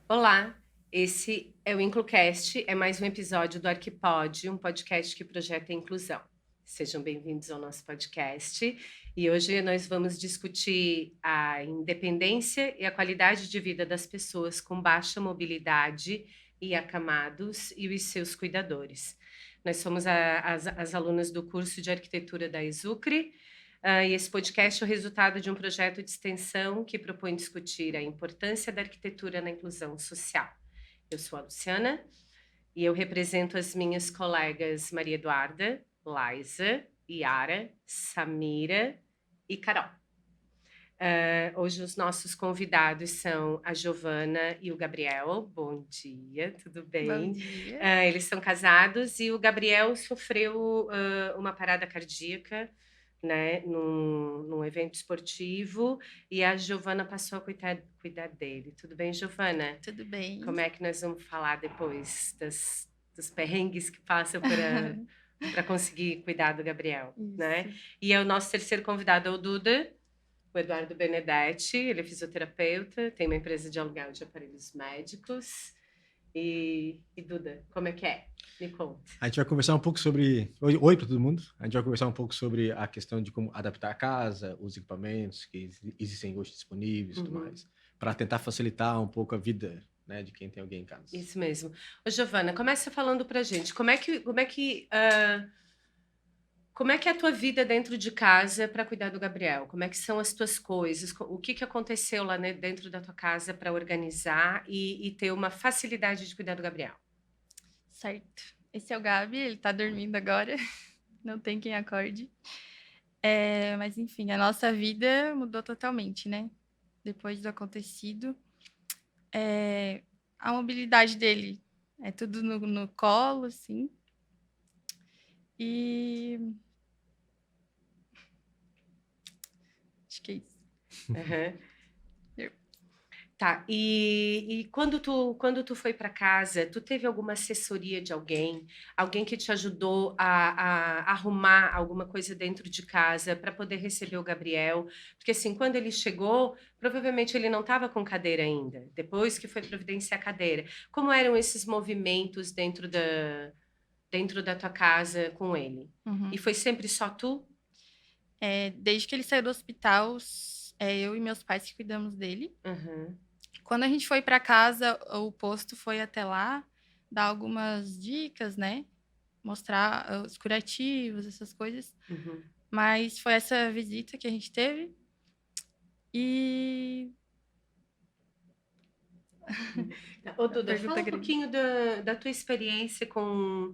Olá, esse é o Inclucast, é mais um episódio do Arquipod, um podcast que projeta a inclusão. Sejam bem-vindos ao nosso podcast e hoje nós vamos discutir a independência e a qualidade de vida das pessoas com baixa mobilidade e acamados e os seus cuidadores. Nós somos as alunas do curso de arquitetura da Exucre. E esse podcast é o resultado de um projeto de extensão que propõe discutir a importância da arquitetura na inclusão social. Eu sou a Luciana e eu represento as minhas colegas Maria Eduarda, Laisa, Yara, Samira e Carol. Hoje os nossos convidados são a Giovana e o Gabriel. Bom dia, tudo Bom bem? dia. Eles são casados e o Gabriel sofreu uma parada cardíaca, né, num evento esportivo, e a Giovana passou a cuidar dele. Tudo bem, Giovana? Tudo bem? Como é que nós vamos falar depois dos perrengues que passam para conseguir cuidar do Gabriel, né? Isso. E é o nosso terceiro convidado é o Duda, o Eduardo Benedetti. Ele é fisioterapeuta, tem uma empresa de aluguel de aparelhos médicos. E Duda, como é que é? Me conta. A gente vai conversar um pouco sobre... Oi para todo mundo. A gente vai conversar um pouco sobre a questão de como adaptar a casa, os equipamentos que existem hoje disponíveis e tudo mais, para tentar facilitar um pouco a vida, né, de quem tem alguém em casa. Isso mesmo. Ô, Giovana, começa falando pra gente, como é que é a tua vida dentro de casa para cuidar do Gabriel? Como é que são as tuas coisas? O que aconteceu lá, né, dentro da tua casa para organizar e ter uma facilidade de cuidar do Gabriel? Certo. Esse é o Gabi, ele tá dormindo agora. Não tem quem acorde. Mas enfim, a nossa vida mudou totalmente, né? Depois do acontecido. A mobilidade dele é tudo no colo, assim. E acho que é isso. Aham. Eu- Tá, e quando tu foi para casa, tu teve alguma assessoria de alguém, alguém que te ajudou a arrumar alguma coisa dentro de casa para poder receber o Gabriel? Porque assim, quando ele chegou, provavelmente ele não estava com cadeira ainda, depois que foi providenciar a cadeira. Como eram esses movimentos dentro da tua casa com ele? E Uhum. foi sempre só tu? Desde que ele saiu do hospital, eu e meus pais que cuidamos dele. Uhum, Quando a gente foi para casa, o posto foi até lá dar algumas dicas, né? Mostrar os curativos, essas coisas. uhum. Mas foi essa visita que a gente teve. E Ô, a Duda, pergunta fala é um grande. pouquinho da tua experiência com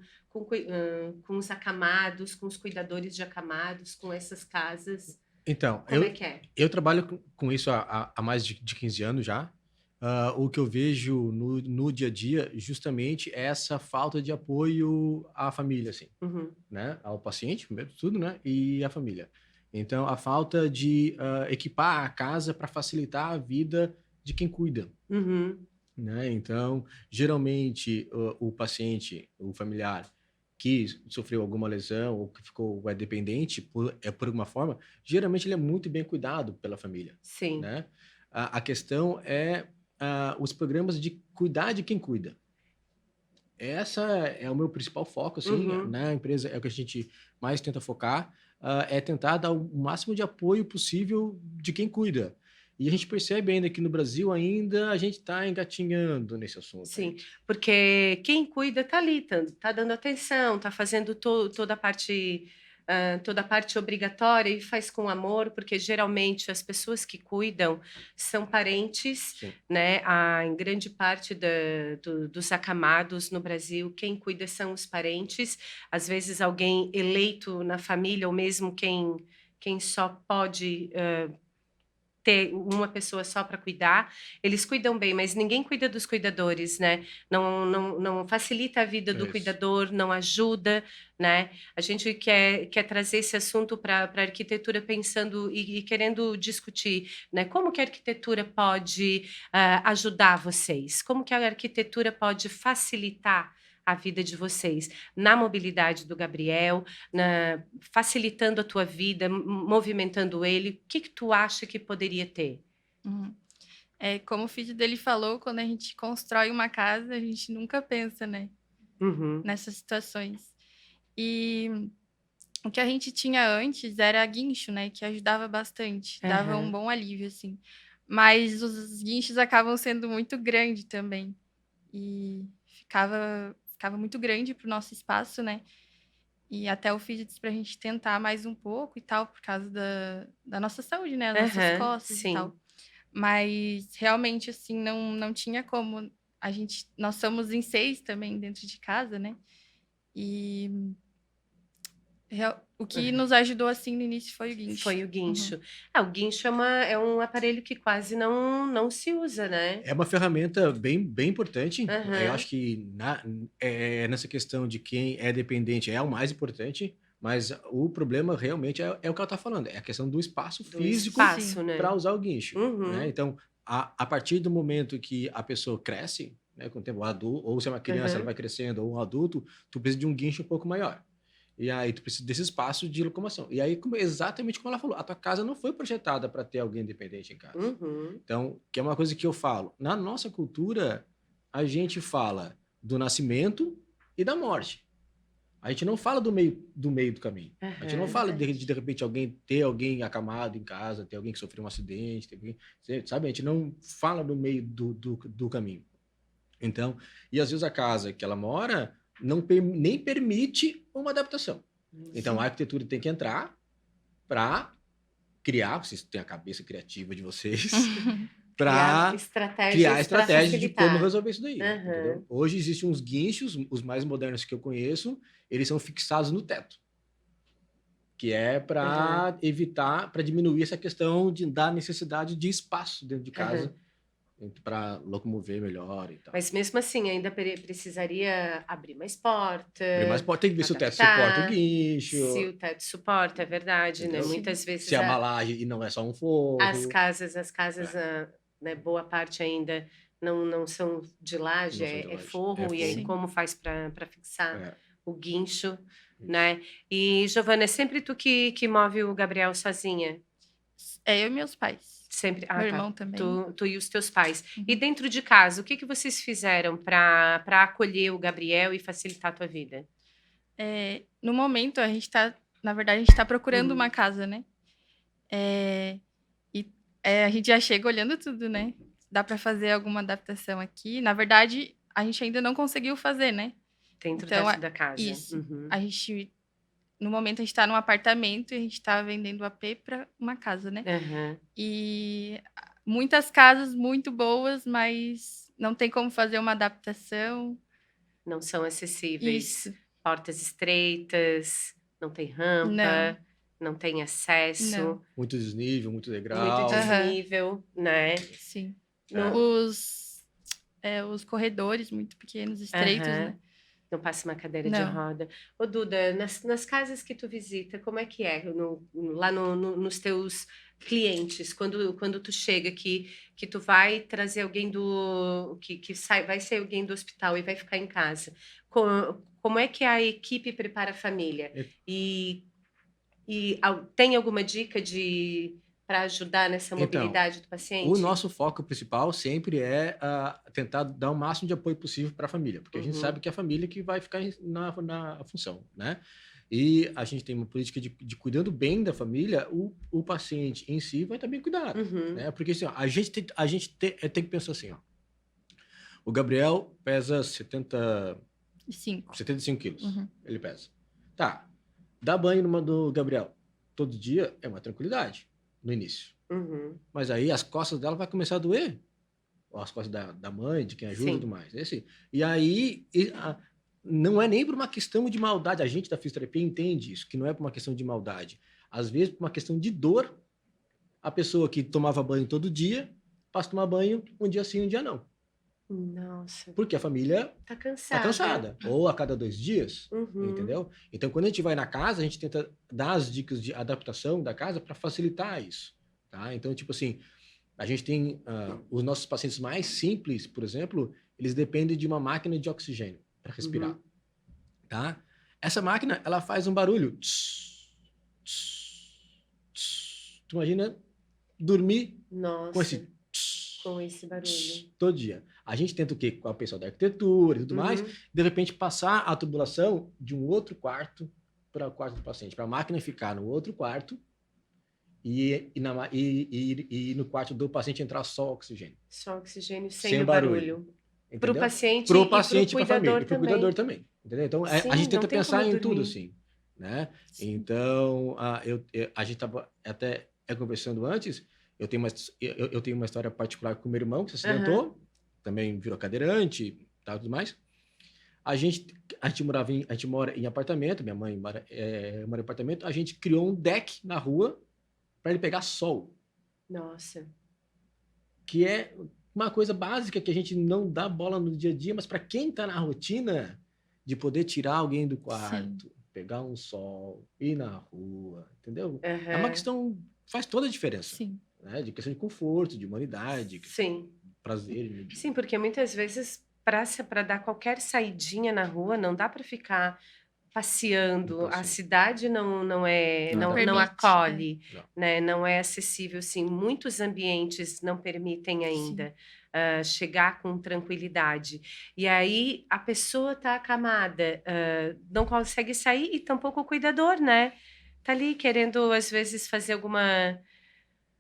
os acamados, com os cuidadores de acamados, com essas casas. Então, Como é que é? eu trabalho com isso há mais de 15 anos já. O que eu vejo no dia a dia, justamente, é essa falta de apoio à família, assim. Uhum, Né, ao paciente, primeiro de tudo, né, e à família. Então, a falta de equipar a casa para facilitar a vida de quem cuida, uhum, né? Então, geralmente, o paciente, o familiar que sofreu alguma lesão ou que ficou dependente por alguma forma, geralmente ele é muito bem cuidado pela família, sim. né? A questão é os programas de cuidar de quem cuida. Essa é o meu principal foco, assim, Uhum. na empresa, é o que a gente mais tenta focar, é tentar dar o máximo de apoio possível de quem cuida. E a gente percebe ainda que no Brasil ainda a gente está engatinhando nesse assunto Sim, ainda. porque quem cuida tá ali, tá dando atenção, tá fazendo toda a parte obrigatória e faz com amor, porque geralmente as pessoas que cuidam são parentes, Sim, né? Em grande parte dos acamados no Brasil, quem cuida são os parentes, às vezes alguém eleito na família, ou mesmo quem só pode ter uma pessoa só para cuidar, eles cuidam bem, mas ninguém cuida dos cuidadores, né? Não facilita a vida do é isso. cuidador, não ajuda, né? A gente quer trazer esse assunto para a arquitetura pensando e querendo discutir, né? Como que a arquitetura pode ajudar vocês? Como que a arquitetura pode facilitar a vida de vocês, na mobilidade do Gabriel, facilitando a tua vida, movimentando ele, o que tu acha que poderia ter? Uhum. Como o filho dele falou, quando a gente constrói uma casa, a gente nunca pensa, né, Uhum. nessas situações. E o que a gente tinha antes era guincho, né, que ajudava bastante, dava um Aham. bom alívio, assim. Mas os guinchos acabam sendo muito grandes também. E ficava muito grande pro nosso espaço, né? E até o filho disse pra gente tentar mais um pouco e tal, por causa da nossa saúde, né? As nossas Aham. costas e Sim. tal. Mas realmente, assim, não tinha como. Nós somos em 6 também dentro de casa, né? E o que nos ajudou, assim, no início foi o guincho. Foi o Uhum. guincho. O guincho é um aparelho que quase não se usa, né? É uma ferramenta bem importante. Eu Aham. acho que nessa questão de quem é dependente é o mais importante, mas o problema realmente é o que ela está falando, é a questão do espaço Do físico espaço, Sim. para né? usar o guincho, né? Uhum. Então, a partir do momento que a pessoa cresce, né, com o tempo adulto, ou se é uma criança, ela Aham. vai crescendo, ou um adulto, tu precisa de um guincho um pouco maior. E aí tu precisa desse espaço de locomoção. E aí, exatamente como ela falou, a tua casa não foi projetada para ter alguém dependente em casa. Uhum. Então, que é uma coisa que eu falo. Na nossa cultura, a gente fala do nascimento e da morte. A gente não fala do meio do caminho. A gente não Aham. fala Verdade. de repente ter alguém acamado em casa, ter alguém que sofreu um acidente, sabe? A gente não fala do meio do caminho. Então, e às vezes a casa que ela mora nem permite uma adaptação. Então, a Sim. arquitetura tem que entrar para criar, vocês têm a cabeça criativa de vocês, Criar para criar estratégias para estratégias de como facilitar. resolver isso daí, Aham. entendeu? Hoje existem uns guinchos, os mais modernos que eu conheço, eles são fixados no teto, que é Aham. para evitar, para diminuir essa questão da necessidade de espaço dentro de casa Aham. para locomover melhor e tal. Mas mesmo assim, ainda precisaria abrir mais porta, Abrir mais porta, tem que ver se o teto suporta o adaptar, se guincho, o teto suporta, é verdade, né? entendeu? Sim. Muitas Se vezes é uma laje e não é só um forro, as casas, é, né, boa parte ainda não são de laje, não são de é laje, é forro, e aí forro. Sim. como faz para fixar É, o guincho, isso. né? E, Giovana, é sempre tu que move o Gabriel sozinha? É eu e meus pais. Sempre. Ah, Meu tá. irmão também. Tu e os teus pais. E Uhum. dentro de casa, o que vocês fizeram para acolher o Gabriel e facilitar a tua vida? No momento, na verdade, a gente tá procurando uma Uhum. casa, né? É, a gente já chega olhando tudo, né? Dá pra fazer alguma adaptação aqui. Na verdade, a gente ainda não conseguiu fazer, né? Dentro Então, da casa. isso. Uhum. A gente, no momento, a gente tá num apartamento e a gente tá vendendo o AP pra uma casa, né? Aham. E muitas casas muito boas, mas não tem como fazer uma adaptação. Não são acessíveis. Isso. Portas estreitas, não tem rampa, Não, não tem não. acesso, Muito desnível, muito muito degrau. Aham, desnível, né? sim. No, Os corredores muito pequenos, estreitos, aham. né? Não passa uma cadeira de Não. roda. Ô, Duda, nas casas que tu visita, como é que é? Lá nos teus clientes, quando tu chega que tu vai trazer alguém vai ser alguém do hospital e vai ficar em casa. Como é que a equipe prepara a família? E, tem alguma dica para ajudar nessa Então, mobilidade do o paciente? nosso foco principal sempre é tentar dar o máximo de apoio possível para a família, porque a gente sabe Uhum, que é a família que vai ficar na função, né? E a gente tem uma política de cuidando bem da família, o paciente em si vai estar bem cuidado, uhum, né? Porque assim, ó, tem que pensar assim, ó, o Gabriel pesa 5. 75 quilos, Uhum. ele pesa. Tá, dar banho do Gabriel todo dia é uma tranquilidade no início. uhum. Mas aí as costas dela vai começar a doer. Ou as costas da mãe, de quem ajuda e tudo Sim. mais. E aí, não é nem por uma questão de maldade. A gente da fisioterapia entende isso, que não é por uma questão de maldade. Às vezes, por uma questão de dor, a pessoa que tomava banho todo dia passa a tomar banho um dia sim, um dia não. Nossa, Porque a família tá está cansada. cansada. Ou a cada 2 dias, Uhum. entendeu? Então, quando a gente vai na casa, a gente tenta dar as dicas de adaptação da casa para facilitar isso. Tá? Então, tipo assim, a gente tem os nossos pacientes mais simples, por exemplo, eles dependem de uma máquina de oxigênio para respirar, Uhum. tá? Essa máquina, ela faz um barulho. Tss, tss, tss. Tu imagina dormir com esse Nossa. tss. Com esse barulho. Todo dia. A gente tenta o quê? Com o pessoal da arquitetura e tudo mais, de repente passar a tubulação de um outro quarto para o quarto do paciente, para a máquina ficar no outro quarto e no quarto do paciente entrar só oxigênio. Só oxigênio Sem sem o o barulho. Para o Entendeu? paciente Pro e para o paciente, para a família, cuidador e para o também. cuidador também. Entendeu? Então, Sim, a gente não tenta tem pensar como em tudo, dormir. assim, né? Sim. Então, a gente estava até conversando antes, eu tenho uma história particular com meu irmão, que se acidentou, também virou cadeirante e tal, tudo mais. A gente mora em apartamento, minha mãe mora em apartamento, a gente criou um deck na rua para ele pegar sol, Nossa. que é uma coisa básica que a gente não dá bola no dia a dia, mas para quem está na rotina de poder tirar alguém do quarto, pegar um sol, ir na rua, entendeu? É uma questão, faz toda a diferença. Sim. Né? De questão de conforto, de humanidade, Sim. prazer. Sim, porque muitas vezes para dar qualquer saidinha na rua não dá para ficar passeando. A cidade não Permite, acolhe, Não. né? Não é acessível, sim. Muitos ambientes não permitem ainda chegar com tranquilidade. E aí a pessoa está acamada, não consegue sair e tampouco o cuidador, né? Tá ali querendo às vezes fazer alguma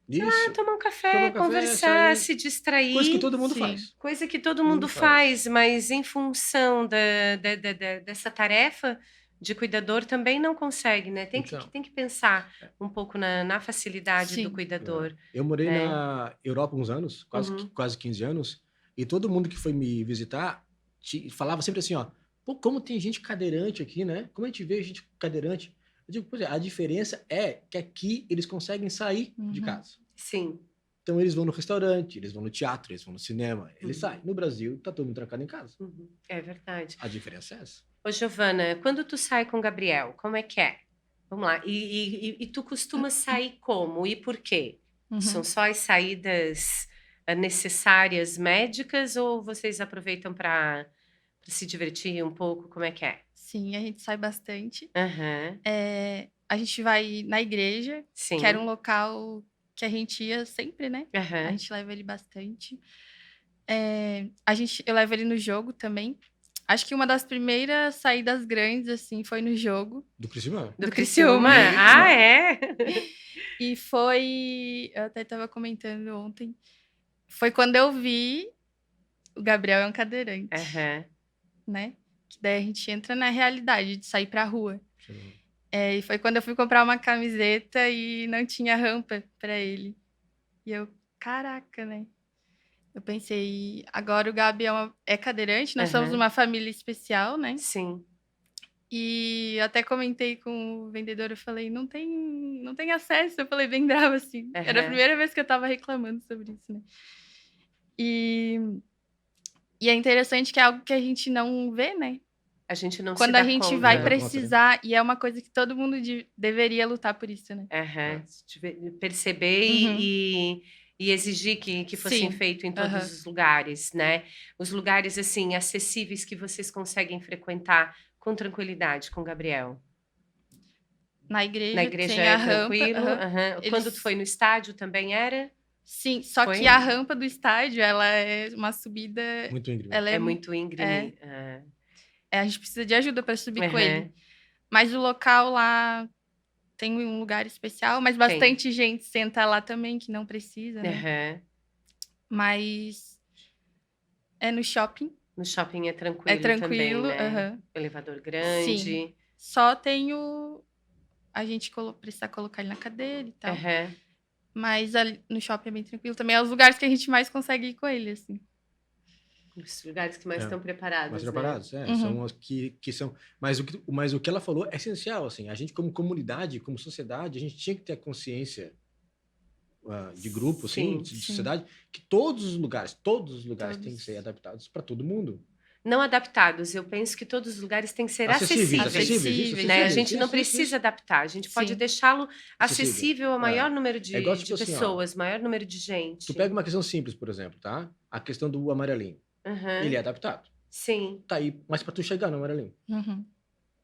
Isso. tomar um café, conversar, sair. se distrair. Coisa que todo mundo Sim. faz. Coisa que todo mundo faz, mas em função dessa tarefa de cuidador também não consegue, né? Tem que pensar um pouco na facilidade do Sim. cuidador. Eu morei né? na Europa uns anos, quase 15 anos, e todo mundo que foi me visitar falava sempre assim, ó, pô, como tem gente cadeirante aqui, né? Como a gente vê gente cadeirante? Eu digo, pois é, a diferença é que aqui eles conseguem sair de casa. Sim. Então eles vão no restaurante, eles vão no teatro, eles vão no cinema, eles saem. No Brasil, tá todo mundo trancado em casa. É verdade. A diferença é essa. Ô, Giovana, quando tu sai com o Gabriel, como é que é? Vamos lá. E tu costuma sair como? E por quê? São só as saídas necessárias médicas ou vocês aproveitam para se divertir um pouco? Como é que é? Sim, a gente sai bastante. Aham. A gente vai na igreja, Sim. que era um local que a gente ia sempre, né? Aham. A gente leva ele bastante. Eu levo ele no jogo também. Acho que uma das primeiras saídas grandes, assim, foi no jogo. Do Criciúma? Do Criciúma. Ah, é? E foi... Eu até estava comentando ontem. Foi quando eu vi o Gabriel é um cadeirante, Aham. né? Que daí a gente entra na realidade de sair pra rua. Sim. E foi quando eu fui comprar uma camiseta e não tinha rampa pra ele. E eu, caraca, né? Eu pensei, agora o Gabi é cadeirante, nós somos uma família especial, né? Sim. E eu até comentei com o vendedor, eu falei, não tem acesso. Eu falei bem brava, assim. Era a primeira vez que eu tava reclamando sobre isso, né? E é interessante que é algo que a gente não vê, né? A gente não Quando se dá a gente conta. vai precisar, e é uma coisa que todo mundo deveria lutar por isso, né? Perceber e exigir que fossem Sim. feito em todos os lugares, né? Os lugares, assim, acessíveis que vocês conseguem frequentar com tranquilidade com o Gabriel. Na igreja tem a tranquilo. rampa. Quando tu foi no estádio também era? Sim, só que a rampa do estádio, ela é uma subida... Muito íngreme. Ela É muito íngreme. A gente precisa de ajuda para subir com ele. Mas o local lá tem um lugar especial, mas bastante gente senta lá também, que não precisa, né? Mas é no shopping. No shopping é tranquilo também, né? Elevador grande. Sim. Só tem a gente precisa colocar ele na cadeira e tal. Mas ali no shopping é bem tranquilo. Também é os lugares que a gente mais consegue ir com ele, assim. Os lugares que mais estão preparados, mais né? preparados, são os que são... Mas o que ela falou é essencial, assim. A gente, como comunidade, como sociedade, a gente tinha que ter a consciência de grupo, assim, de sociedade, que todos os lugares têm que ser adaptados para todo mundo. Não adaptados, eu penso que todos os lugares têm que ser acessíveis, né? A gente não precisa adaptar, a gente pode deixá-lo acessível ao maior número de pessoas, maior número de gente. Tu pega uma questão simples, por exemplo, tá? A questão do amarelinho. Ele é adaptado. Sim. Tá aí, mas para tu chegar no amarelinho.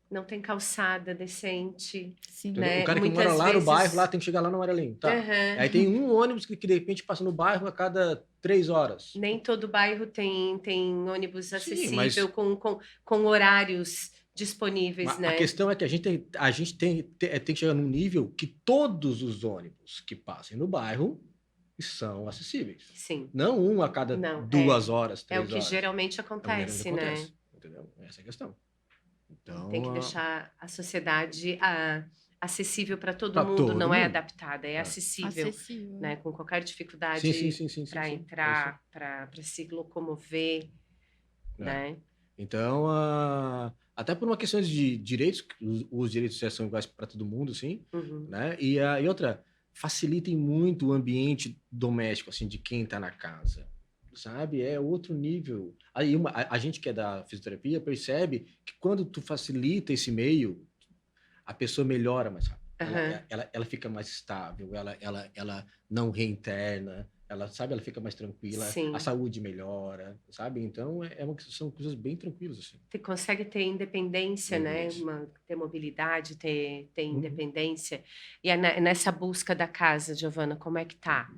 não tem calçada decente, Sim. Entendeu? né? O cara que Muitas mora lá no vezes... bairro, lá tem que chegar lá no Amarelinho. Tá. Aham. Aí tem um ônibus que de repente passa no bairro a cada 3 horas. Nem todo bairro tem ônibus Sim, acessível mas com horários disponíveis, a né? questão é que a gente tem que chegar num nível que todos os ônibus que passem no bairro são acessíveis. Sim. Não um a cada Não, 2 horas, é o 3 que horas. geralmente É o que acontece, né? acontece. Entendeu? Essa é a questão. Então, Tem que deixar a sociedade acessível para todo para mundo, todo não é mundo. adaptada, é acessível, Acessível. né? Com qualquer Sim, sim, dificuldade sim, sim, sim, para sim. entrar, para se locomover, É. né? Então, até por uma questão de direitos, que os direitos já são iguais para todo mundo, sim, Uhum. né? E outra, facilitem muito o ambiente doméstico, assim, de quem está na casa, sabe? É outro nível. Aí a gente que é da fisioterapia percebe que quando tu facilita esse meio, a pessoa melhora mais rápido. Aham. Ela fica mais estável, ela não reinterna, ela fica mais tranquila, a Sim. saúde melhora, sabe? Então, são coisas bem tranquilas, assim. Você consegue ter independência, né? Independência. Ter mobilidade, ter Uhum. independência. E nessa busca da casa, Giovana, como é que tá?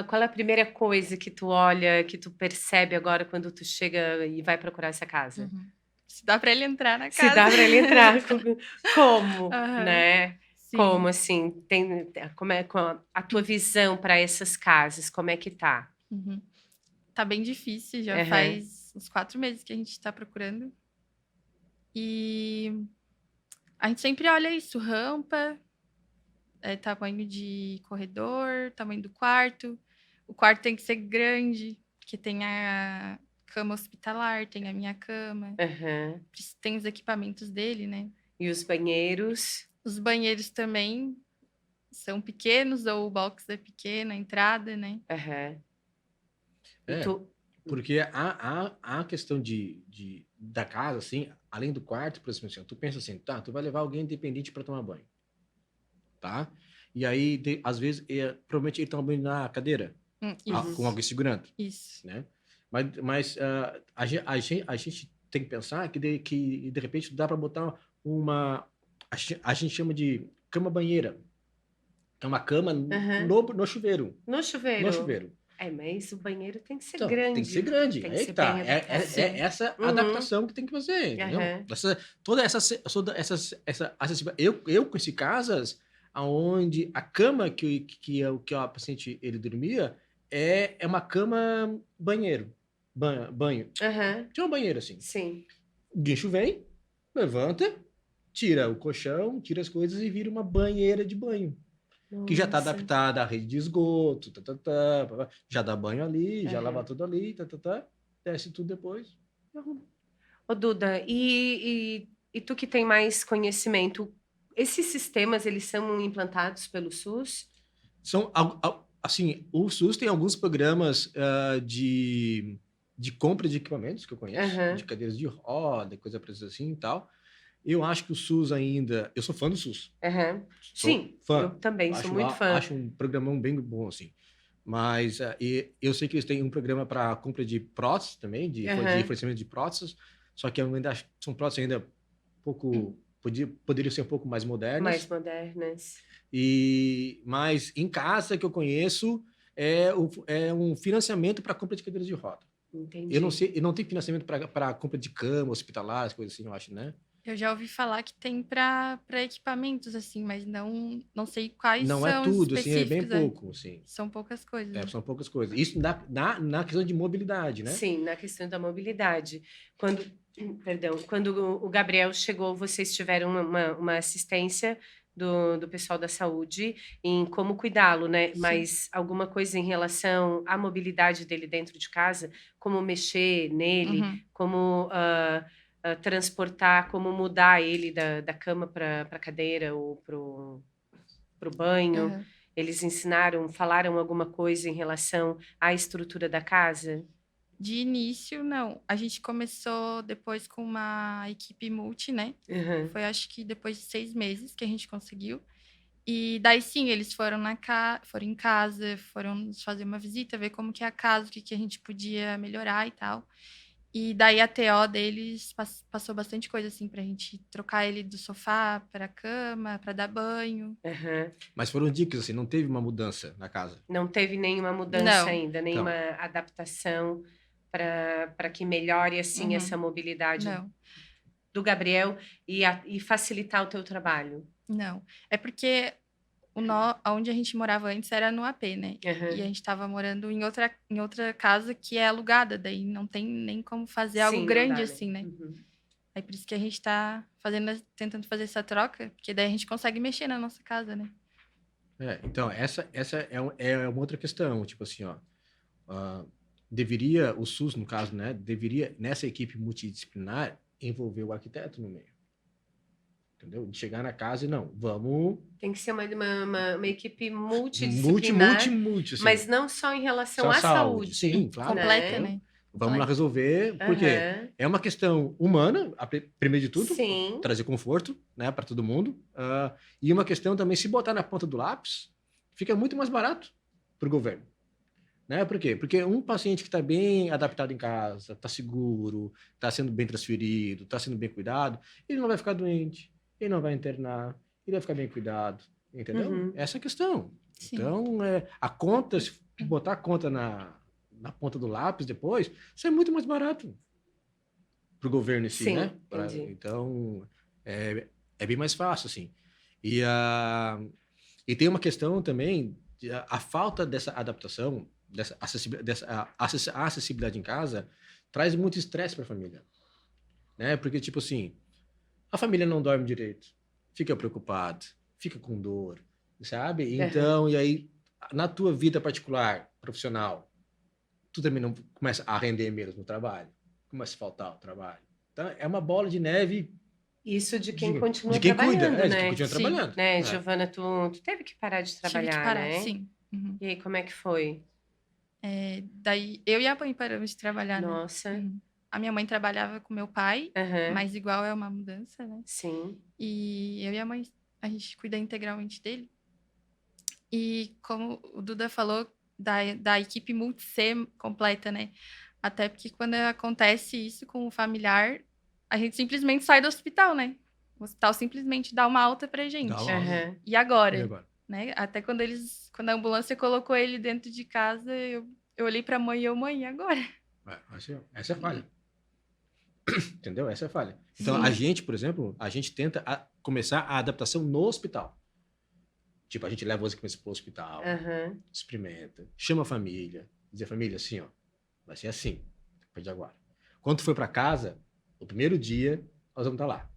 Qual é a primeira coisa que tu olha, que tu percebe agora quando tu chega e vai procurar essa casa? Uhum. Se dá para ele entrar na Se casa. dá para ele entrar, como, Aham. né? Sim. Como assim? Como é a tua visão para essas casas? Como é que tá? Uhum. Tá bem difícil, já Aham. faz uns 4 meses que a gente tá procurando. E a gente sempre olha isso, rampa, tamanho de corredor, tamanho do quarto. O quarto tem que ser grande, porque tem a cama hospitalar, tem a minha cama, Aham. tem os equipamentos dele, né? E os banheiros? Os banheiros também são pequenos, ou o box é pequeno, a entrada, né? Aham. E É, tu... porque a questão da casa, assim, além do quarto, por exemplo, assim, tu pensa assim, tá, tu vai levar alguém independente para tomar banho, tá? E aí, às vezes, provavelmente ele toma banho na cadeira, Isso. com alguém segurando, Isso. né? Mas a gente tem que pensar que de repente dá para botar a gente chama de cama-banheira. É uma cama Aham. no chuveiro. No No chuveiro? chuveiro. Mas o banheiro tem que ser Então, tem que ser grande. grande. Tem que Aí ser que tá. bem adaptado. Sim. Essa Uhum. adaptação que tem que fazer, entendeu? Aham. Toda essa acessibilidade. Eu conheci casas onde a cama que a paciente ele dormia é uma cama banheiro. Banho. Aham. Tinha um banheiro assim. Sim. O guincho vem, levanta, tira o colchão, tira as coisas e vira uma banheira de banho. Que já está Nossa. adaptada à rede de esgoto, já dá banho ali, já lava Aham. tudo ali, desce tudo depois. Arruma. Ô, Duda, e tu que tem mais conhecimento, esses sistemas, eles são implantados pelo SUS? Assim, o SUS tem alguns programas de compra de equipamentos que eu conheço, Aham. de cadeiras de roda, coisa parecida assim e tal. Eu acho que o SUS ainda. Eu sou fã do SUS. Aham. Sou Sim, fã. eu também sou muito fã. Acho um programão bem bom, assim. Mas eu sei que eles têm um programa para compra de próteses também, de Aham. fornecimento de próteses, só que eu ainda acho que são próteses ainda um pouco. Poderiam ser um pouco mais modernas. Mais modernas. Mas em casa que eu conheço é um financiamento para compra de cadeiras de roda. Entendi. Eu não sei, eu não tenho financiamento para compra de cama, hospitalar, coisas assim, eu acho, né? Eu já ouvi falar que tem para equipamentos, assim, mas não sei quais Não são é os tudo, assim, é bem específicos. pouco, assim. São poucas coisas. né? São poucas coisas. Isso na questão de mobilidade, né? Sim, na questão da mobilidade. Quando o Gabriel chegou, vocês tiveram uma assistência do pessoal da saúde em como cuidá-lo, né? Sim. Mas alguma coisa em relação à mobilidade dele dentro de casa, como mexer nele, Uhum. como transportar, como mudar ele da cama para a cadeira ou para o banho. Uhum. Eles falaram alguma coisa em relação à estrutura da casa? De início, não. A gente começou depois com uma equipe multi, né? Uhum. Foi acho que depois de 6 meses que a gente conseguiu. E daí sim, eles foram foram em casa, foram nos fazer uma visita, ver como que é a casa, o que a gente podia melhorar e tal. E daí a TO deles passou bastante coisa, assim, pra gente trocar ele do sofá pra cama, pra dar banho. Aham. Mas foram dicas, assim, não teve uma mudança na casa. Não teve nenhuma mudança Não. ainda, nenhuma Então, adaptação para que melhore assim Uhum. essa mobilidade Não, do Gabriel e facilitar o teu trabalho. não. É porque onde a gente morava antes era no AP, né? E a Aham. gente tava morando em outra casa que é alugada, daí não tem nem como fazer algo Sim, não grande dá, né? assim, né? Uhum. Aí por isso que a gente tá tentando fazer essa troca, porque daí a gente consegue mexer na nossa casa, né? então, essa é uma outra questão, tipo assim, ó, ah, deveria, o SUS, no caso, né, deveria, nessa equipe multidisciplinar, envolver o arquiteto no meio, entendeu? De chegar na casa e não, vamos Tem que ser uma equipe multidisciplinar, assim, mas não só em relação só à saúde. saúde, Sim, claro, Completa, né? entendeu? né? Vamos lá Completa. resolver, porque Aham. é uma questão humana, primeiro de tudo, Sim. trazer conforto, né, para todo mundo, e uma questão também, se botar na ponta do lápis, fica muito mais barato para o governo. Né? Por quê? Porque um paciente que está bem adaptado em casa, está seguro, está sendo bem transferido, está sendo bem cuidado, ele não vai ficar doente, ele não vai internar, ele vai ficar bem cuidado, entendeu? Uhum. Essa é a questão. Sim. Então, a conta, se botar a conta na ponta do lápis depois, isso é muito mais barato para o governo em si, Sim, né? entendi. Então, é bem mais fácil, assim. E tem uma questão também, a falta dessa adaptação, dessa acessibilidade em casa, traz muito estresse para a família. Né? Porque, tipo assim, a família não dorme direito, fica preocupada, fica com dor, sabe? Então, e aí, na tua vida particular, profissional, tu também não começa a render menos no trabalho, começa a faltar o trabalho. Então, é uma bola de neve. Isso de quem continua de quem cuida, trabalhando, de quem né? continua Sim. trabalhando. Né, Giovana, tu teve que parar de Tive que trabalhar, parar, né? sim. Uhum. E aí, como é que foi? Daí eu e a mãe paramos de trabalhar, né? Nossa. Uhum. A minha mãe trabalhava com meu pai, Aham. mas igual é uma mudança, né? Sim. E eu e a mãe, a gente cuida integralmente dele. E como o Duda falou, da equipe multi-ser completa, né? Até porque quando acontece isso com o familiar, a gente simplesmente sai do hospital, né? O hospital simplesmente dá uma alta pra Dá gente. uma- Aham. E agora? E agora? Né? Até quando a ambulância colocou ele dentro de casa, eu olhei pra mãe e agora? Essa é a falha. Entendeu? Essa é a falha. Então, Sim. a gente, por exemplo, a gente tenta começar a adaptação no hospital. Tipo, a gente leva os equipamentos para o hospital, Aham. experimenta, chama a família, diz a família assim, ó, vai ser assim, a partir de agora. Quando tu for para casa, no primeiro dia, nós vamos estar lá.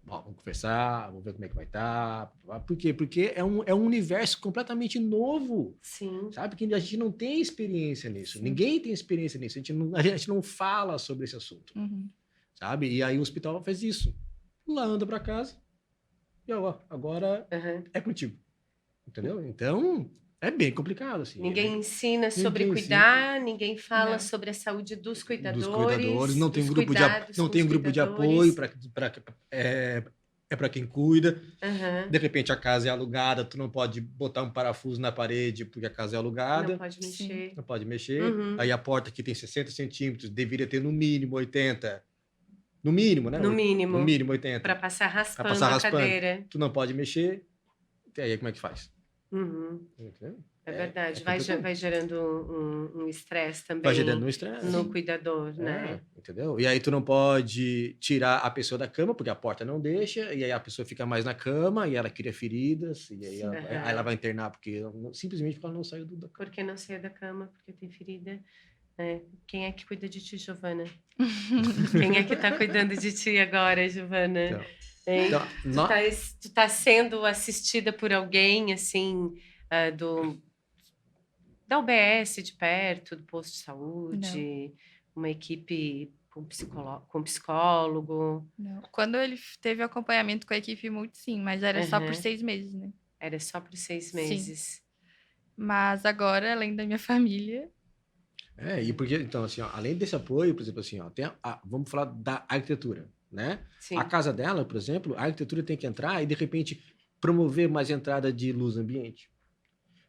Bom, vamos conversar, vamos ver como é que vai estar. Por quê? Porque é um universo completamente novo, Sim. sabe? Que a gente não tem experiência nisso. Sim. Ninguém tem experiência nisso. A gente não fala sobre esse assunto, Uhum. sabe? E aí o hospital faz isso. Lá anda para casa e ó, agora Aham. é contigo. Entendeu? Então, é bem complicado, assim. Ninguém ensina sobre Ninguém cuidar, ninguém fala Não. sobre a saúde dos dos cuidadores, cuidadores, não tem dos um grupo cuidados não com tem os um grupo de cuidadores. apoio para quem cuida. Aham. De repente a casa é alugada, tu não pode botar um parafuso na parede porque a casa é alugada. Não pode mexer. Não pode mexer. Uhum. Aí a porta que tem 60 centímetros deveria ter no mínimo 80. No mínimo, né? No mínimo. No mínimo 80. Para passar raspando passar a raspando. cadeira. Tu não pode mexer. E aí como é que faz? Uhum. Entendeu? É verdade. complicado. Vai gerando um estresse também Vai gerando um estresse. no cuidador, né? Entendeu? E aí tu não pode tirar a pessoa da cama, porque a porta não deixa, e aí a pessoa fica mais na cama, e ela cria feridas, e aí ela vai internar simplesmente porque ela não saiu da cama. Porque não saiu da cama, porque tem ferida. É. Quem é que cuida de ti, Giovana? Quem é que tá cuidando de ti agora, Giovana? Então, tu tá sendo assistida por alguém, assim, da UBS de perto, do posto de saúde, uma equipe com psicólogo? Não. Quando ele teve acompanhamento com a equipe multi, sim, mas era só por 6 meses, né? Era só por 6 meses. Sim. Mas agora, além da minha família... e porque, então, assim, ó, além desse apoio, por exemplo, assim, ó, vamos falar da arquitetura, né? Sim. A casa dela, por exemplo, a arquitetura tem que entrar e, de repente, promover mais entrada de luz no ambiente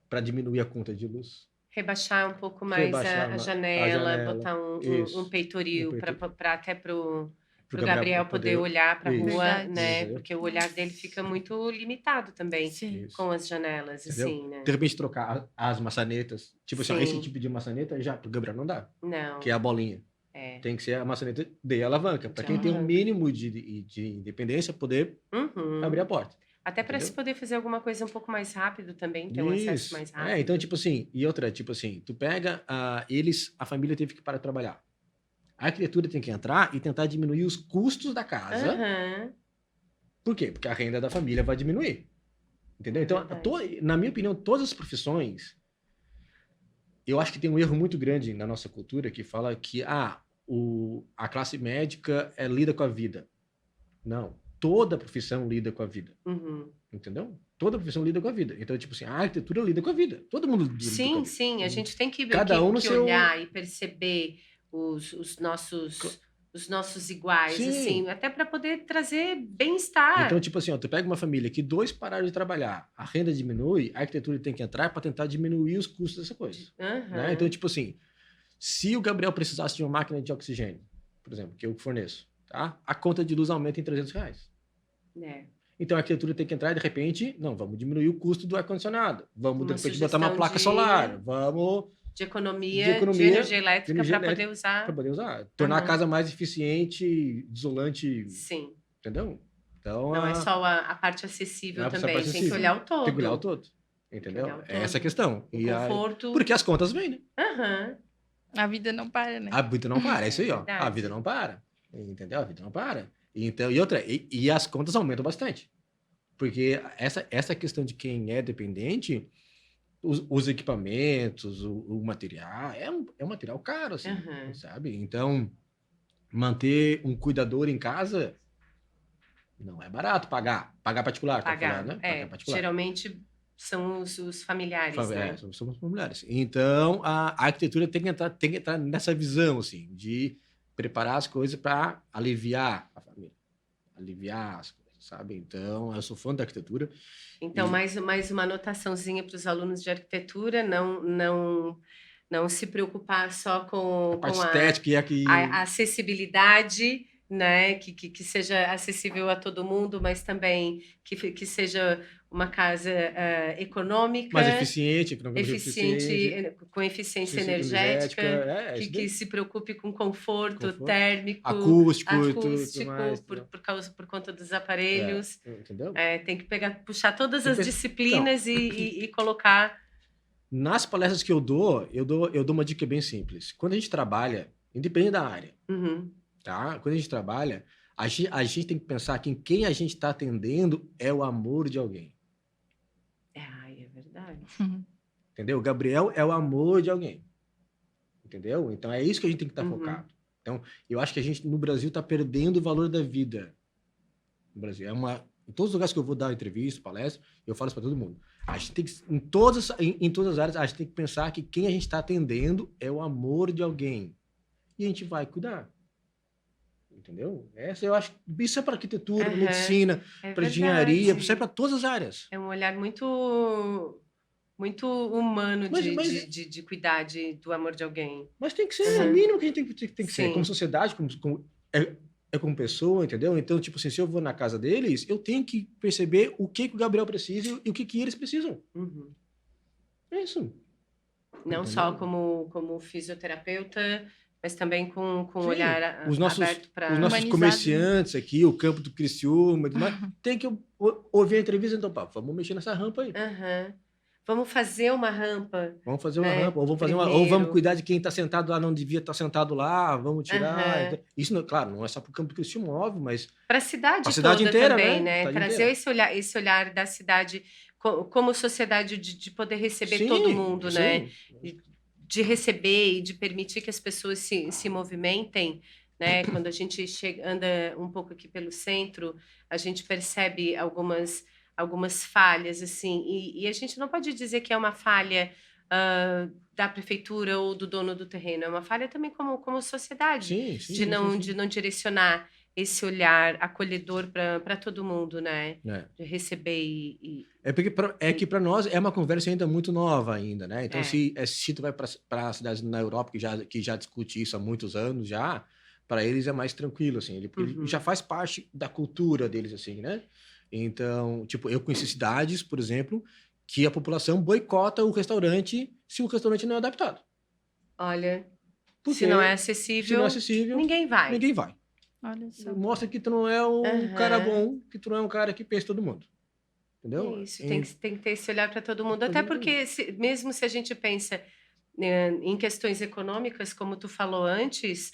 para diminuir a conta de luz. Rebaixar um pouco mais Rebaixar a a janela, janela. botar Isso. um peitoril, Um peitoril. para até pro Pro Gabriel poder olhar para a Isso. rua, Verdade. né? Entendeu? Porque o olhar dele fica muito limitado também Sim. Isso. com as janelas, Entendeu? assim, né? De repente trocar as maçanetas. Tipo assim, ó, esse Sim. tipo de maçaneta já pro Gabriel não dá. Não. Que é a bolinha. É. Tem que ser a maçaneta de alavanca. Para De quem tem um alavanca. mínimo de independência, poder Uhum. abrir a porta. Até para se Entendeu? poder fazer alguma coisa um pouco mais rápido também, ter um acesso mais rápido. É, então, tipo assim, e outra, tipo assim, tu pega, a família teve que parar de trabalhar. A arquitetura tem que entrar e tentar diminuir os custos da casa. Aham. Por quê? Porque a renda da família vai diminuir. Entendeu? Então, Verdade. na minha opinião, todas as profissões, eu acho que tem um erro muito grande na nossa cultura que fala que a classe médica lida com a vida. Não. Toda profissão lida com a vida. Uhum. Entendeu? Toda profissão lida com a vida. Então, tipo assim, a arquitetura lida com a vida. Todo mundo lida com a Sim, vida. sim, a gente tem que, Cada um no seu... olhar e perceber os nossos iguais, Sim. assim, até para poder trazer bem-estar. Então, tipo assim, ó, tu pega uma família que 2 pararam de trabalhar, a renda diminui, a arquitetura tem que entrar para tentar diminuir os custos dessa coisa. Aham. Né? Então, tipo assim, se o Gabriel precisasse de uma máquina de oxigênio, por exemplo, que eu forneço, tá? A conta de luz aumenta em R$300. É. Então a arquitetura tem que entrar e de repente, não, vamos diminuir o custo do ar-condicionado. Vamos Uma de repente botar uma sugestão placa de- solar. Vamos De economia, De de economia, energia elétrica energia para poder elétrica, usar. para poder usar. Tornar a Aham. casa mais eficiente, isolante, Sim. entendeu? Então, Não é só a parte acessível não é só a também, parte tem que acessível. olhar o todo. tem que olhar o todo. Tem que Entendeu? olhar o É essa a todo. questão. O E aí- conforto. porque as contas vêm, né? Aham. A vida não para, né? A vida não para, é isso aí, ó. Verdade. A vida não para. Entendeu? A vida não para. Então, e outra, e as contas aumentam bastante. Porque essa questão de quem é dependente, os equipamentos, o material, é um material caro, assim, Aham. sabe? Então, manter um cuidador em casa não é barato pagar. Pagar particular, tá Pagar. falando, né? É, Pagar particular. geralmente são os familiares, né? Somos familiares. Então, a arquitetura tem que entrar nessa visão, assim, de preparar as coisas para aliviar a família. Aliviar as coisas, sabe? Então, eu sou fã da arquitetura. Então, E- mais uma anotaçãozinha para os alunos de arquitetura, não se preocupar só A com parte estética e a acessibilidade, né? Que seja acessível a todo mundo, mas também que seja uma casa econômica, mais eficiente, com eficiência energética, isso que daí. se preocupe com conforto, Conforto. térmico, Acústico e tudo mais. por conta dos aparelhos. Entendeu? Tem que puxar todas Tem as que- disciplinas e colocar. Nas palestras que eu dou uma dica bem simples. Quando a gente trabalha, independente da área, Uhum. tá? Quando a gente trabalha, a gente tem que pensar que quem a gente está atendendo é o amor de alguém. Ai, é verdade. Entendeu? O Gabriel é o amor de alguém. Entendeu? Então é isso que a gente tem que estar Uhum. focado. Então, eu acho que a gente no Brasil está perdendo o valor da vida. No Brasil. Em todos os lugares que eu vou dar entrevista, palestra, eu falo isso para todo mundo. A gente tem que, em todas as áreas, a gente tem que pensar que quem a gente está atendendo é o amor de alguém. E a gente vai cuidar. Entendeu? Eu acho isso é para arquitetura, para Aham. medicina, É para verdade. engenharia, isso é para todas as áreas. É um olhar muito humano Mas- de cuidar do amor de alguém. Mas tem que ser Uhum. o mínimo que a gente tem que ser. Sim. Como sociedade, como pessoa, entendeu? Então, tipo assim, se eu vou na casa deles, eu tenho que perceber o que o Gabriel precisa e o que eles precisam. Uhum. É isso. Não Entendeu? só como fisioterapeuta, mas também com um Sim. olhar Os nossos- aberto para. Os nossos Humanizado, comerciantes aqui, o campo do Criciúma, e tudo mais, tem que ouvir a entrevista, então, pá, vamos mexer nessa rampa aí. Aham. Vamos fazer uma rampa. Vamos fazer uma Né? rampa, ou Primeiro. ou vamos cuidar de quem está sentado lá, não devia estar sentado lá, vamos tirar. Aham. Isso, claro, não é só para o campo do Criciúma, óbvio, mas Para a cidade Pra cidade toda inteira, também, né? né? Cidade Trazer inteira. esse olhar da cidade como sociedade de poder receber sim, todo mundo, isso né? aí. De receber e de permitir que as pessoas se movimentem, né? Quando a gente anda um pouco aqui pelo centro, a gente percebe algumas falhas, assim, e a gente não pode dizer que é uma falha da prefeitura ou do dono do terreno, é uma falha também como sociedade, Sim, sim, de sim, não sim. de não direcionar esse olhar acolhedor para todo mundo, né? né? De receber e É porque que para nós é uma conversa ainda muito nova ainda, né? Então, É. se tu vai para cidades na Europa que já discute isso há muitos anos já, para eles é mais tranquilo, assim. Ele já faz parte da cultura deles, assim, né? Então, tipo, eu conheci cidades, por exemplo, que a população boicota o restaurante se o restaurante não é adaptado. olha, Porque se não é se não é acessível, acessível, ninguém vai. ninguém vai. Olha só. Mostra que tu não é um cara Aham. bom, que tu não é um cara que pensa em todo mundo. É Entendeu? isso, tem que ter esse olhar para todo mundo. Pra Até todo mundo. porque, mesmo se a gente pensa em questões econômicas, como tu falou antes,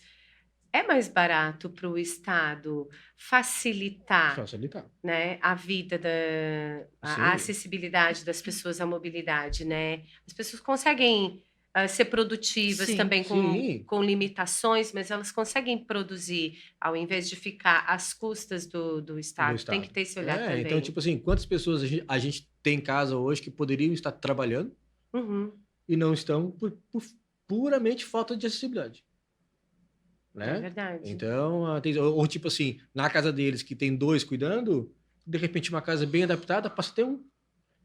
é mais barato para o Estado facilitar, Facilitar. né, a vida, a Sim. acessibilidade das pessoas à mobilidade, né? As pessoas conseguem ser produtivas Sim. também Sim. com limitações, mas elas conseguem produzir ao invés de ficar às custas do Estado. Tem que ter esse olhar também. Então, tipo assim, quantas pessoas a gente tem em casa hoje que poderiam estar trabalhando Uhum. e não estão por puramente falta de acessibilidade? É Né? verdade. Então, ou tipo assim, na casa deles que tem 2 cuidando, de repente uma casa bem adaptada passa a ter um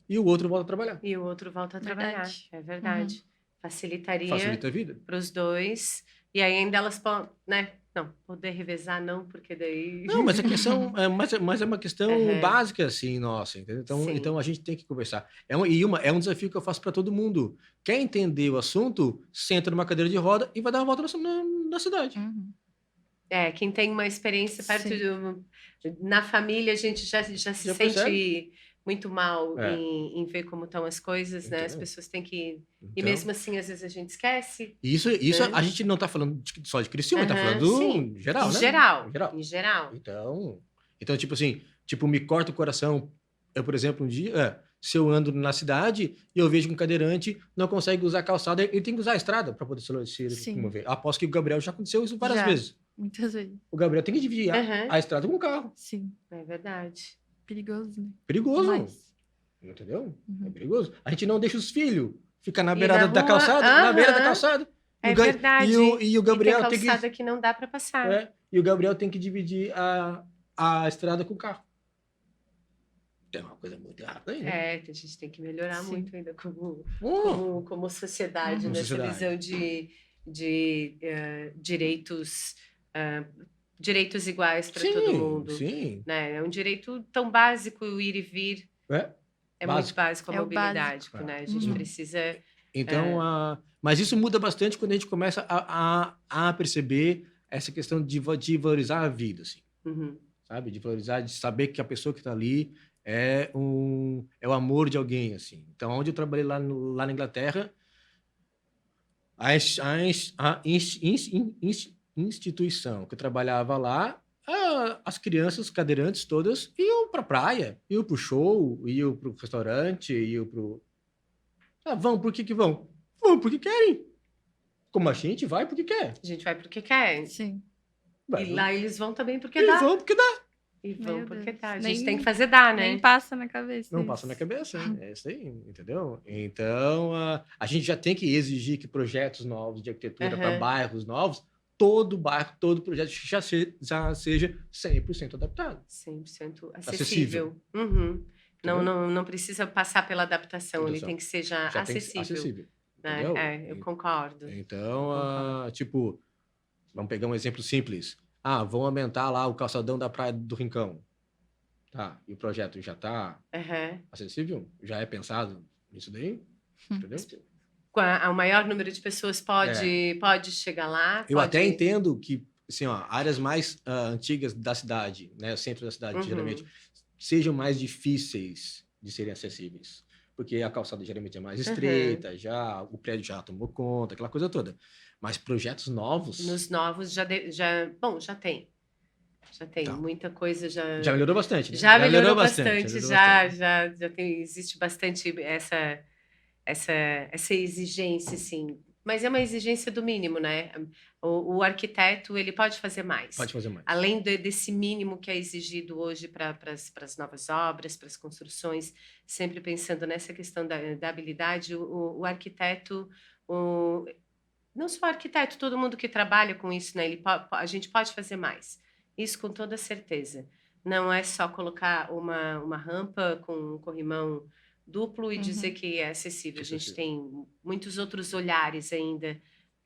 e o outro volta a trabalhar. E o outro volta a trabalhar. Verdade. É verdade. Facilitaria Facilita a vida. para os dois. E aí ainda elas podem, né? Não, poder revezar não, porque daí... Não, mas a questão mas é uma questão Aham. básica, assim, nossa, entendeu? Sim. Então a gente tem que conversar. É um desafio que eu faço para todo mundo. Quer entender o assunto? Senta numa cadeira de roda e vai dar uma volta na cidade. Uhum. É, quem tem uma experiência perto na família, a gente já se Já sente percebe? muito mal É. em ver como estão as coisas, né? As Entendeu? pessoas têm que... E Então, mesmo assim, às vezes a gente esquece. isso né? a gente não está falando só de Criciúma, está Aham, falando sim. geral, Em né? geral. Em geral. Em geral. Então, tipo assim, me corta o coração. Eu, por exemplo, um dia, se eu ando na cidade e eu vejo que um cadeirante não consegue usar a calçada, ele tem que usar a estrada para poder se Sim. mover. Aposto que o Gabriel já aconteceu isso várias Já. vezes. Muitas vezes. O Gabriel tem que dividir Aham. a estrada com o carro. Sim. É verdade. Perigoso, né? Perigoso. Mas, Entendeu? Uhum. É perigoso. A gente não deixa os filhos ficar na E beirada na da rua, calçada, na beira da aham. calçada. É o Ga- verdade. E o Gabriel e tem tem que calçada que não dá para passar. e o Gabriel tem que dividir a estrada com o carro. É uma coisa muito errada aí, né? É, a gente tem que melhorar Sim. muito ainda como sociedade, Uhum. nessa Sociedade. visão de direitos iguais para todo mundo. Sim. Né? É um direito tão básico o ir e vir. É muito básico a É o mobilidade, básico. né? A gente Uhum. precisa... Então, mas isso muda bastante quando a gente começa a perceber essa questão de valorizar a vida, assim, Uhum. sabe? De valorizar, de saber que a pessoa que está ali é o amor de alguém, assim. Então, onde eu trabalhei lá na Inglaterra, a instituição que eu trabalhava lá, as crianças cadeirantes todas iam para a praia, iam para o show, iam para o restaurante, iam para o... vão, por que vão? Vão porque querem. Como a gente vai porque quer. A gente vai porque quer. Sim. Vai, E lá eles vão também porque e dá. vão porque dá. E vão Meu porque Deus. dá. A Nem- gente tem que fazer dar, né? Nem passa na cabeça. Não isso. passa na cabeça, é isso aí, entendeu? Então, a gente já tem que exigir que projetos novos de arquitetura para Aham. bairros novos, todo bairro, todo projeto já seja 100% adaptado. 100% Acessível. acessível. Uhum. Entendeu? Não precisa passar pela adaptação, ele Adaptação. tem que ser Já tem que ser acessível. acessível. Né? Entendeu? É, eu concordo. Então, Concordo. tipo, vamos pegar um exemplo simples. vão aumentar lá o calçadão da Praia do Rincão. Tá, e o projeto já está Aham. acessível? Já é pensado nisso daí? Entendeu? O maior número de pessoas pode chegar lá. Eu pode... até entendo que assim, áreas mais antigas da cidade, né, o centro da cidade, Uhum. geralmente, sejam mais difíceis de serem acessíveis. Porque a calçada geralmente é mais estreita, o prédio já tomou conta, aquela coisa toda. Mas projetos novos... Nos novos bom, já tem. Já tem. Tá. Muita coisa já... Já melhorou bastante, né? Já melhorou bastante. melhorou bastante. Já existe bastante essa exigência, sim. Mas é uma exigência do mínimo, né? O arquiteto, ele pode fazer mais. Pode fazer mais. Além desse mínimo que é exigido hoje para as novas obras, para as construções, sempre pensando nessa questão da habilidade, o arquiteto, não só o arquiteto, todo mundo que trabalha com isso, né? A gente pode fazer mais. Isso com toda certeza. Não é só colocar uma rampa com um corrimão duplo e dizer Uhum. que é acessível. A Que é gente acessível. tem muitos outros olhares ainda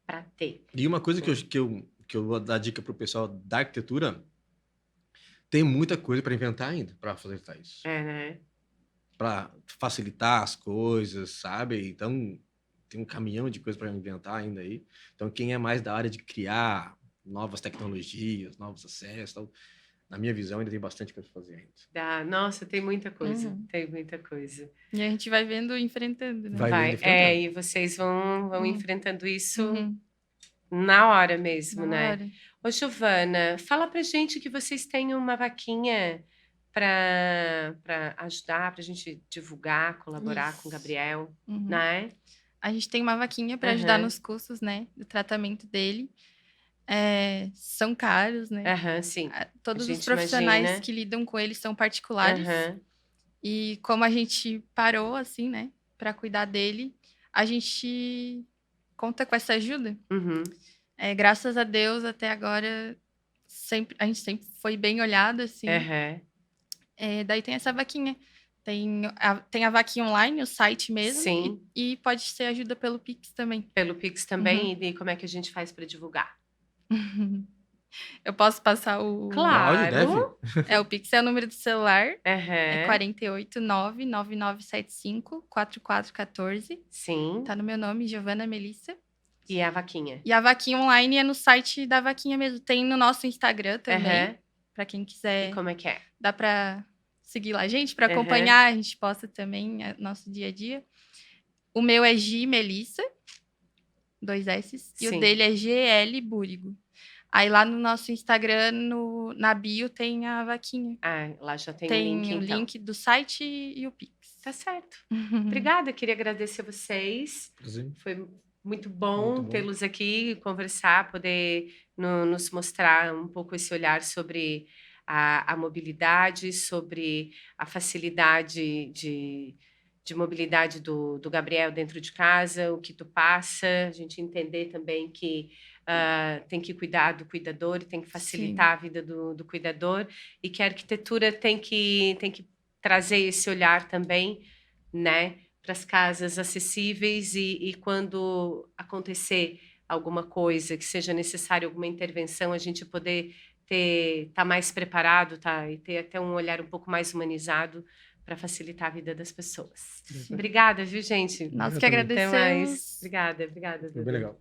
para ter. E uma coisa que eu vou dar dica pro pessoal da arquitetura, tem muita coisa para inventar ainda, para facilitar isso. É, né? Para facilitar as coisas, sabe? Então, tem um caminhão de coisa para inventar ainda aí. Então, quem é mais da área de criar novas tecnologias, novos acessos, tal, na minha visão, ainda tem bastante coisa para fazer ainda. Nossa, tem muita coisa. Uhum. Tem muita coisa. E a gente vai vendo e enfrentando, né? Vai vendo e enfrentando. E vocês vão Uhum. enfrentando isso Uhum. na hora mesmo, Na né? hora. Ô, Giovana, fala pra gente que vocês têm uma vaquinha para ajudar, pra gente divulgar, colaborar com o Isso. Gabriel, Uhum. né? A gente tem uma vaquinha para ajudar Aham. nos custos, né? Do tratamento dele. São caros, né? Aham, sim. Todos os gente profissionais imagina. que lidam com eles são particulares. Aham. E como a gente parou, assim, né? Para cuidar dele, a gente conta com essa ajuda. Uhum. Graças a Deus, até agora, a gente sempre foi bem olhado, assim. Aham. Daí tem essa vaquinha. Tem a vaquinha online, o site mesmo. Sim. E pode ser ajuda pelo Pix também. Pelo Pix também. E como é que a gente faz para divulgar? Eu posso passar o... Pode, deve. Claro. O Pix é o número do celular. É Aham. 489-9975-4414. Sim. Tá no meu nome, Giovana Melissa. E a vaquinha? E a vaquinha online é no site da vaquinha mesmo. Tem no nosso Instagram também. Aham. Pra quem E quiser, como é que é? dá pra seguir lá a gente, pra Aham. acompanhar. A gente posta também nosso dia a dia. O meu é Gi Melissa, 2 S. E o Sim. dele é GL Búrigo. Aí lá no nosso Instagram, na bio, tem a vaquinha. Lá já tem Tem o link, então. link do site e o Pix. Tá certo. Obrigada, queria agradecer a vocês. Prazer. Foi muito bom Muito bom. tê-los aqui, conversar, poder nos mostrar um pouco esse olhar sobre a mobilidade, sobre a facilidade de mobilidade do Gabriel dentro de casa, o que tu passa, a gente entender também que tem que cuidar do cuidador e tem que facilitar a vida do cuidador, e que a arquitetura tem que trazer esse olhar também, né, para as casas acessíveis, e quando acontecer alguma coisa que seja necessário, alguma intervenção, a gente poder estar mais preparado, e ter até um olhar um pouco mais humanizado para facilitar a vida das pessoas. Sim. Obrigada, viu, gente? Nós Eu que também. Até agradecemos. mais. Obrigada. Foi bem legal.